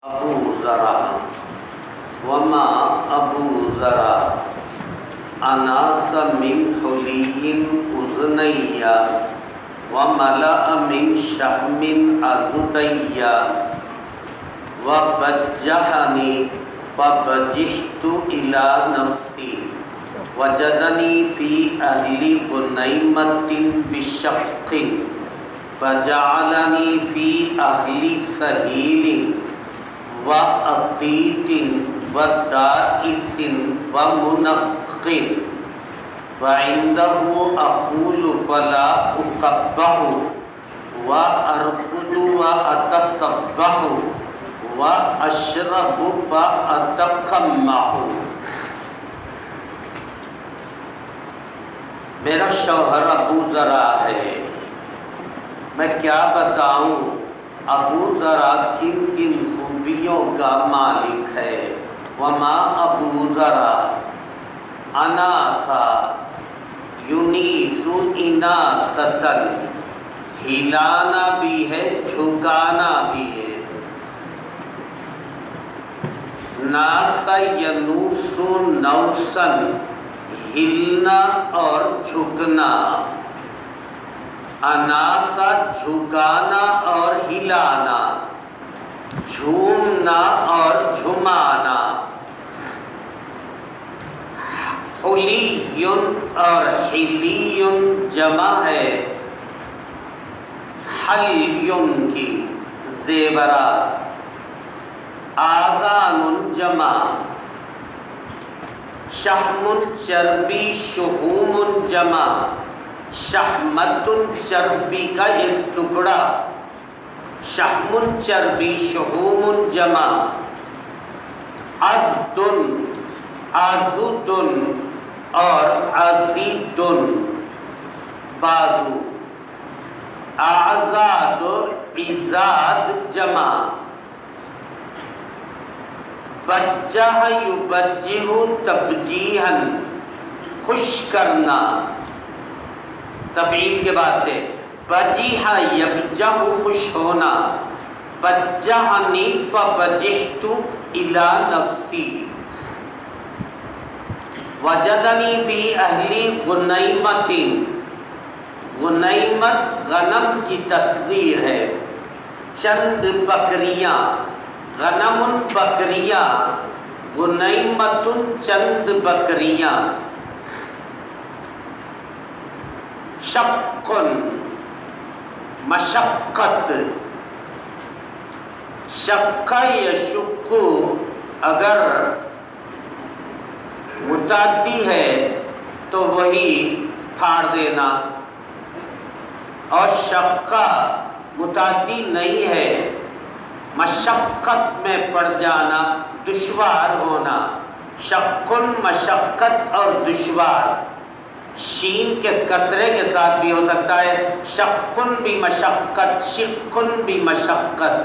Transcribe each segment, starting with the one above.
ابو ذرا وما ابو ذرا اناس من حلی اذنی وملأ من شحم اذدی وبجحنی فبجحت الى نفسی وجدنی فی اہل غنیمۃ بشق فجعلنی فی اہل سہیل وعقیت ودائس ومنق وعنده اقول فلا اقبح وارقد واتصبح واشرب فاتقمح۔ میرا شوہر ابو ذرا ہے، میں کیا بتاؤں ابو ذرا کن کن خوبیوں کا مالک ہے۔ وما ابو ذرا اناسا یونیس اناستن، ہلانا بھی ہے جھکانا بھی ہے۔ ناسا ینوس نوسن، ہلنا اور جھکنا۔ اناسا جھکانا اور ہلانا، جھومنا اور جھمانا۔ حلی اور حلی جمع ہے حلی کی زیورات۔ آذان جمع، شحم چربی شحوم جمع، شحمت چربی کا ایک ٹکڑا، شحم چربی شحوم جمع۔ ازد ازد اور ازید بازو۔ اعزاد عزاد جمع۔ بجہ یبجہ تبجیحا، خوش کرنا، تفعیل کے بعد سے بجیح یبجہ خوش ہونا۔ بجحنی فبجحت الی نفسی وجدنی فی اہلی غنیمۃ۔ غنیمت غنم کی تصغیر ہے، چند بکریاں، غنم بکریاں، غنیمت چند بکریاں۔ شق مشقت، شق یشق اگر متعدی ہے تو وہی پھاڑ دینا، اور شقہ متعدی نہیں ہے، مشقت میں پڑ جانا، دشوار ہونا۔ شق مشقت اور دشوار، شین کے کسرے کے ساتھ بھی ہو سکتا ہے، شق بھی مشقت، شق بھی مشقت۔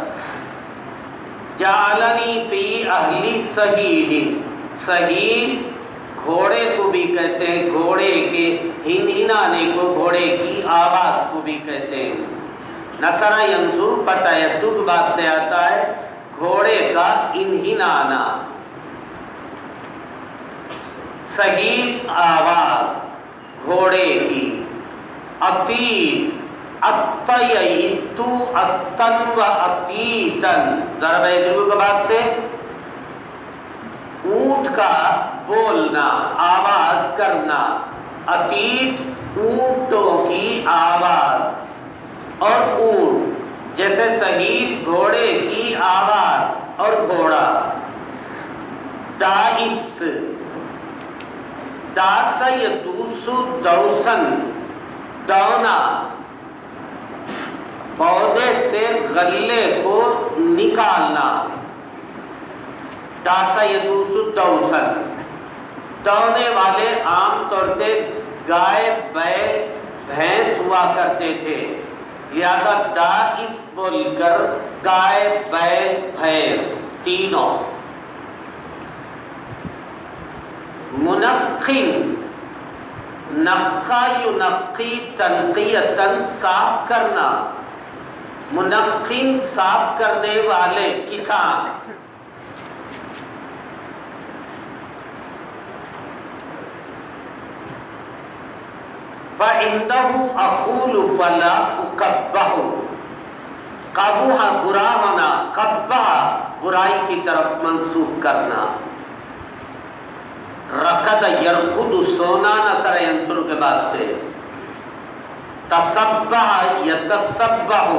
جعلنی فی اہل سہیل، سہیل گھوڑے کو بھی کہتے ہیں، گھوڑے کے ہنہنانے کو، گھوڑے کی آواز کو بھی کہتے ہیں۔ نصر ینصر فتح یتوب باب سے آتا ہے، گھوڑے کا ہنہنانا۔ سہیل آواز گھوڑے کی۔ عتیق اطیعت عطن و عتیتن، ضرب یضرب کے بعد سے اونٹ کا بولنا، آواز کرنا۔ عتیت اونٹوں کی آواز اور اونٹ، جیسے سہیل گھوڑے کی آواز اور گھوڑا۔ دائس داس یدوس دوسن، دونا، پودے سے غلے کو نکالنا۔ داس یدوس دوسن، دونے والے عام طور سے گائے بیل بھینس ہوا کرتے تھے، لہذا دائس بول کر گائے بیل بھینس تینوں۔ منقن، نقا ینقی تنقیتاً، صاف کرنا۔ منقین صاف کرنے والے کسان، فَعِنْدَهُ أَقُولُ فَلَا أُقَبَّهُ، قبوہ برا ہونا، قبہ برائی کی طرف منسوب کرنا، رقد یرقد سونا نصر ینصر کے بعد سے، تصبح یتصبح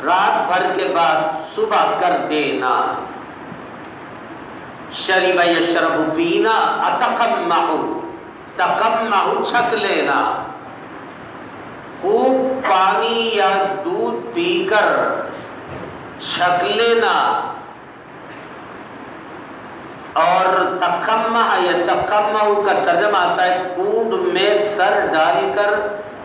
رات بھر کے بعد صبح کر دینا، شرب یشرب پینا، اتقمح تقمح چھک لینا، خوب پانی یا دودھ پی کر چھک لینا، اور تقمح یا تقمح کا ترجمہ آتا ہے کونڈ میں سر ڈال کر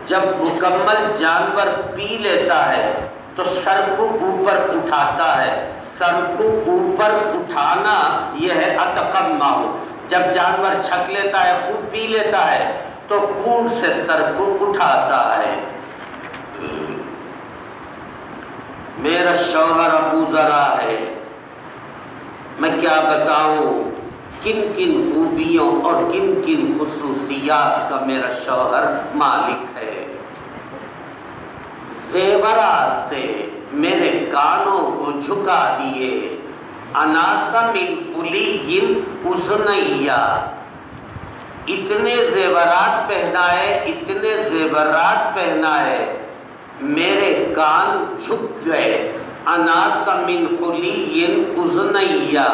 جب مکمل جانور پی لیتا ہے تو سر کو اوپر اٹھاتا ہے، سر کو اوپر اٹھانا یہ ہے اتقمح۔ جب جانور چھک لیتا ہے، خوب پی لیتا ہے تو کونڈ سے سر کو اٹھاتا ہے۔ میرا شوہر ابو ذرا ہے، میں کیا بتاؤں کن کن خوبیوں اور کن کن خصوصیات کا میرا شوہر مالک ہے۔ زیورات سے میرے کانوں کو جھکا دیے، اناس من حلی اذنیا، اتنے زیورات پہنائے، اتنے زیورات پہنائے میرے کان جھک گئے، اناس من حلی اذنیا،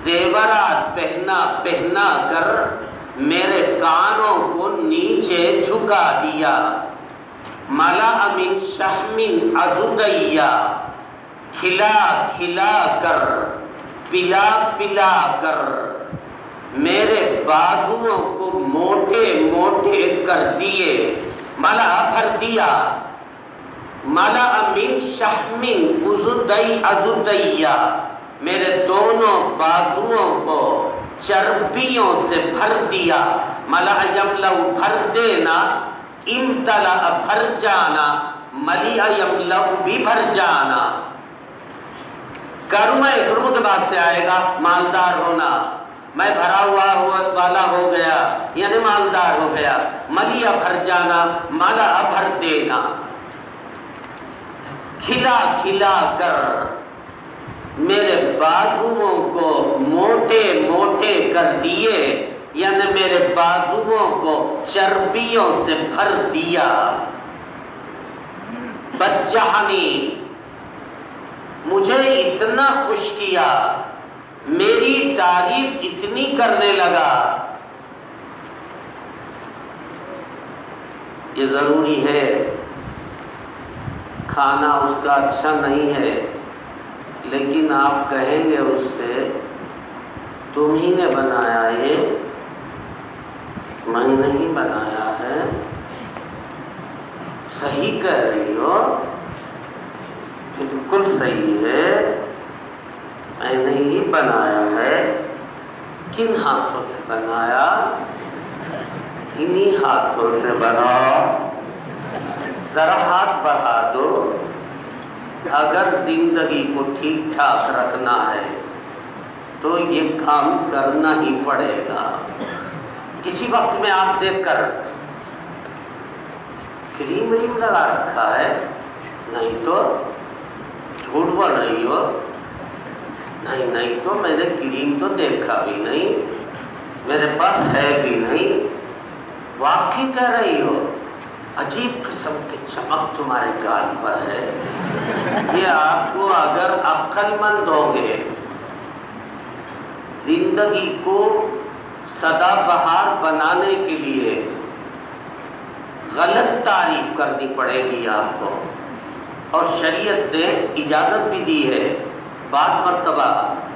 زیورات پہنا پہنا کر میرے کانوں کو نیچے جھکا دیا، ملأ من شحم عضدیا، کھلا کھلا کر پلا پلا کر میرے بازوؤں کو موٹے موٹے کر دیے، ملأ بھر دیا، ملأ من شحم عضدیا، میرے دونوں بازوؤں کو چربیوں سے بھر دیا، ملأ یملأ بھر دینا، امتلأ بھر جانا، ملیأ یملأ بھی بھر جانا۔ کرما کرم کے بعد سے آئے گا مالدار ہونا، میں بھرا ہوا والا ہو گیا یعنی مالدار ہو گیا، ملیأ بھر جانا، ملأ بھر دینا، کھلا کھلا کر میرے بازوؤں کو موٹے موٹے کر دیے، یعنی میرے بازوؤں کو چربیوں سے بھر دیا، بجحنی مجھے اتنا خوش کیا، میری تعریف اتنی کرنے لگا۔ یہ ضروری ہے، کھانا اس کا اچھا نہیں ہے لیکن آپ کہیں گے اس سے تم ہی نے بنایا، یہ میں نہیں بنایا ہے، صحیح کہہ رہی ہو، بالکل صحیح ہے، میں نے ہی بنایا ہے، کن ہاتھوں سے بنایا؟ انہی ہاتھوں سے بناؤ، ذرا ہاتھ بڑھا دو، اگر زندگی کو ٹھیک ٹھاک رکھنا ہے تو یہ کام کرنا ہی پڑے گا۔ کسی وقت میں آپ دیکھ کر کریم وریم لگا رکھا ہے، نہیں تو جھوٹ بول رہی ہو، نہیں نہیں تو میں نے کریم تو دیکھا بھی نہیں، میرے پاس ہے بھی نہیں، واقعی کہہ رہی ہو، عجیب قسم کی چمک تمہارے گال پر ہے۔ یہ آپ کو اگر عقل مند ہوں گے زندگی کو سدا بہار بنانے کے لیے غلط تعریف کرنی پڑے گی آپ کو، اور شریعت نے اجازت بھی دی ہے، بعض مرتبہ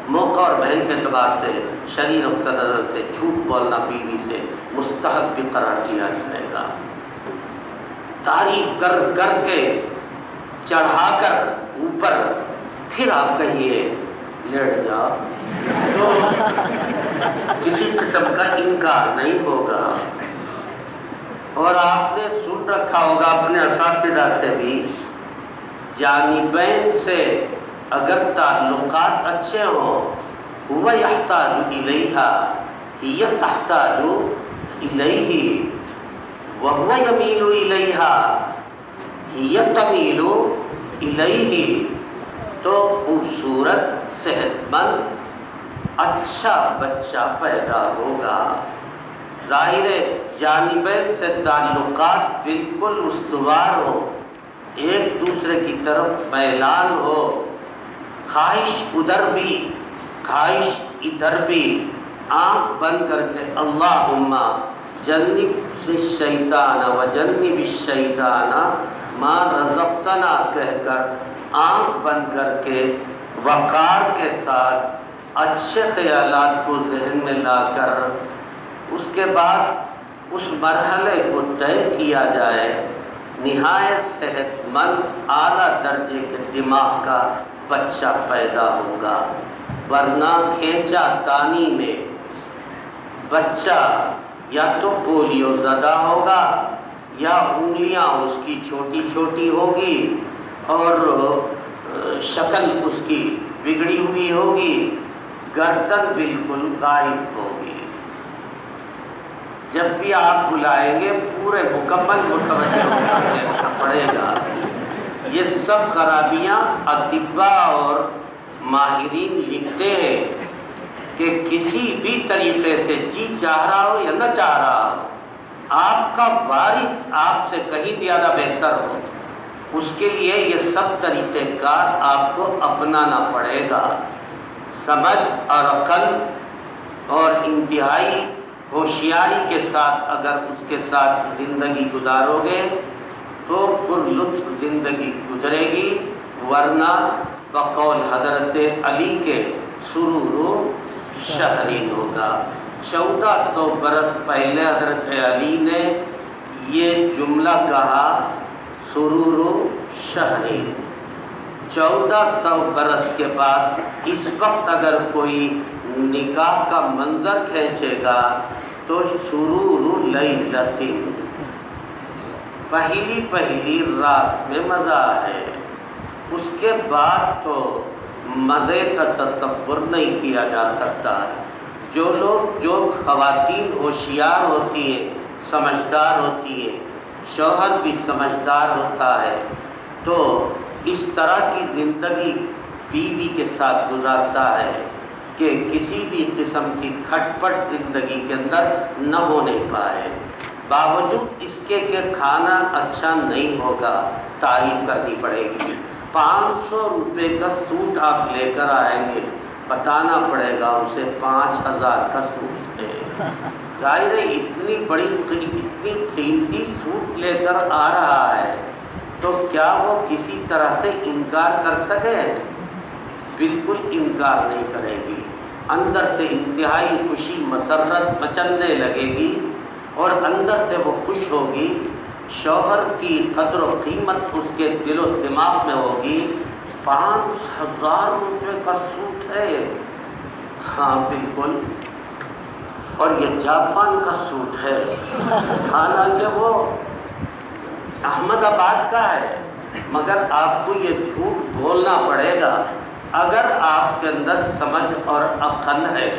موقع اور بہن کے اعتبار سے شرعی نقطہ نظر سے جھوٹ بولنا بیوی سے مستحب بھی قرار دیا جائے گا، تعریف کر کر کے چڑھا کر اوپر، پھر آپ کہیے لیٹ جاؤ تو کسی قسم کا انکار نہیں ہوگا۔ اور آپ نے سن رکھا ہوگا اپنے اساتذہ سے بھی جانبین سے اگر تعلقات اچھے ہوں، هو يحتاج إليها هي تحتاج إليه وهو يميل إليها هي تميل إليه، تو خوبصورت صحت مند اچھا بچہ پیدا ہوگا۔ ظاہر ہے جانبین سے تعلقات بالکل استوار ہو، ایک دوسرے کی طرف میلان ہو، خواہش ادھر بھی خواہش ادھر بھی، آنکھ بند کر کے اللہم جنب الشیطان وجنب الشیطان ما رزقتنا کہہ کر آنکھ بند کر کے وقار کے ساتھ اچھے خیالات کو ذہن میں لا کر اس کے بعد اس مرحلے کو طے کیا جائے، نہایت صحت مند اعلیٰ درجے کے دماغ کا بچہ پیدا ہوگا۔ ورنہ کھینچا تانی میں بچہ یا تو پولیو زدہ ہوگا یا انگلیاں اس کی چھوٹی چھوٹی ہوگی اور شکل اس کی بگڑی ہوئی ہوگی، گردن بالکل غائب ہوگی۔ جب بھی آپ بلائیں گے پورے مکمل متوجہ ہونا پڑے گا۔ یہ سب خرابیاں اطباء اور ماہرین لکھتے ہیں کہ کسی بھی طریقے سے جی چاہ رہا ہو یا نہ چاہ رہا ہو، آپ کا وارث آپ سے کہیں زیادہ بہتر ہو، اس کے لیے یہ سب طریقہ کار آپ کو اپنانا پڑے گا۔ سمجھ اور عقل اور انتہائی ہوشیاری کے ساتھ اگر اس کے ساتھ زندگی گزارو گے تو پر لطف زندگی گزرے گی، ورنہ بقول حضرت علی کے سرور شہرین ہوگا۔ 1400 برس پہلے حضرت علی نے یہ جملہ کہا، سرور شہرین۔ 1400 برس کے بعد اس وقت اگر کوئی نکاح کا منظر کھینچے گا تو سرور لیلۃ، پہلی رات میں مزہ ہے، اس کے بعد تو مزے کا تصور نہیں کیا جا سکتا ہے۔ جو خواتین ہوشیار ہوتی ہیں، سمجھدار ہوتی ہیں، شوہر بھی سمجھدار ہوتا ہے، تو اس طرح کی زندگی بیوی کے ساتھ گزارتا ہے کہ کسی بھی قسم کی کھٹ پٹ زندگی کے اندر نہ ہونے پائے، باوجود اس کے کہ کھانا اچھا نہیں ہوگا، تعریف کرنی پڑے گی۔ 500 روپے کا سوٹ آپ لے کر آئیں گے، بتانا پڑے گا اسے 5000 کا سوٹ ہے۔ ظاہر ہے اتنی قیمتی سوٹ لے کر آ رہا ہے تو کیا وہ کسی طرح سے انکار کر سکے؟ بالکل انکار نہیں کرے گی، اندر سے انتہائی خوشی مسرت مچلنے لگے گی اور اندر سے وہ خوش ہوگی، شوہر کی قدر و قیمت اس کے دل و دماغ میں ہوگی۔ 5000 روپے کا سوٹ ہے، ہاں بالکل، اور یہ جاپان کا سوٹ ہے، حالانکہ وہ احمد آباد کا ہے، مگر آپ کو یہ جھوٹ بولنا پڑے گا اگر آپ کے اندر سمجھ اور عقل ہے،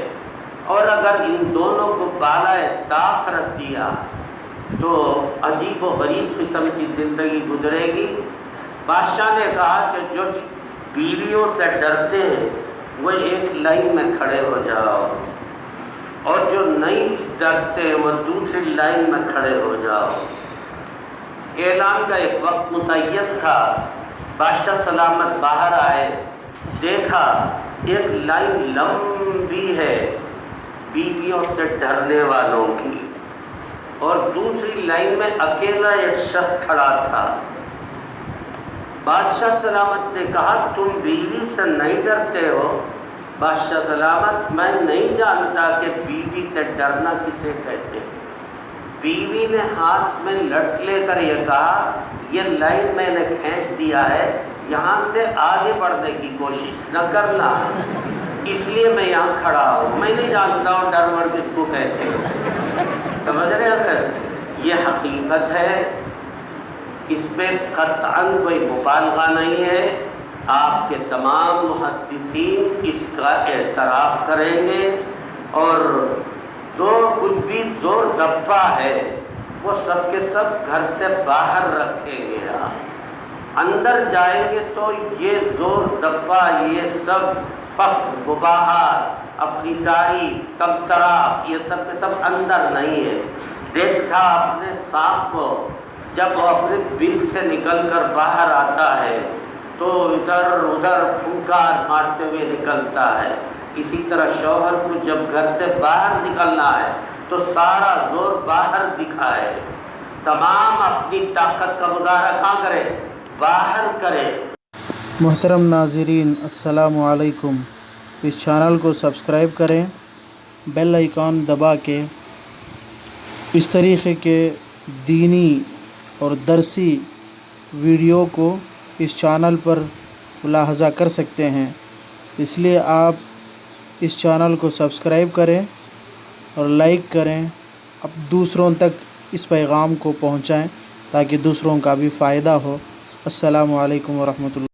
اور اگر ان دونوں کو بالائے طاق رکھ دیا تو عجیب و غریب قسم کی زندگی گزرے گی۔ بادشاہ نے کہا کہ جو بیویوں سے ڈرتے ہیں وہ ایک لائن میں کھڑے ہو جاؤ، اور جو نہیں ڈرتے ہیں وہ دوسری لائن میں کھڑے ہو جاؤ۔ اعلان کا ایک وقت متعین تھا، بادشاہ سلامت باہر آئے، دیکھا ایک لائن لمبی ہے بیویوں سے ڈرنے والوں کی، اور دوسری لائن میں اکیلا ایک شخص کھڑا تھا۔ بادشاہ سلامت نے کہا تم بیوی سے نہیں ڈرتے ہو؟ بادشاہ سلامت میں نہیں جانتا کہ بیوی سے ڈرنا کسے کہتے ہیں۔ بیوی نے ہاتھ میں لٹ لے کر یہ کہا یہ لائن میں نے کھینچ دیا ہے، یہاں سے آگے بڑھنے کی کوشش نہ کرنا، اس لیے میں یہاں کھڑا ہوں، میں نہیں جانتا ہوں ڈر ور کس کو کہتے ہیں۔ سمجھ رہے حضرت؟ یہ حقیقت ہے اس پہ قطعاً کوئی مبالغہ نہیں ہے، آپ کے تمام محدثین اس کا اعتراف کریں گے، اور جو کچھ بھی زور ڈبہ ہے وہ سب کے سب گھر سے باہر رکھیں گے۔ آپ اندر جائیں گے تو یہ زور ڈبہ، یہ سب فخر، مباحات، اپنی تعریف، تمتراق، یہ سب کے سب اندر نہیں ہے۔ دیکھا آپ نے سانپ کو جب وہ اپنے بل سے نکل کر باہر آتا ہے تو ادھر ادھر پھنکار مارتے ہوئے نکلتا ہے، اسی طرح شوہر کو جب گھر سے باہر نکلنا ہے تو سارا زور باہر دکھائے، تمام اپنی طاقت کا مظاہرہ کہاں کرے؟ باہر کرے۔ محترم ناظرین، السلام علیکم۔ اس چینل کو سبسکرائب کریں، بیل آئیکن دبا کے اس طریقے کے دینی اور درسی ویڈیو کو اس چینل پر ملاحظہ کر سکتے ہیں، اس لیے آپ اس چینل کو سبسکرائب کریں اور لائک کریں، اب دوسروں تک اس پیغام کو پہنچائیں تاکہ دوسروں کا بھی فائدہ ہو۔ السلام علیکم ورحمۃ اللہ۔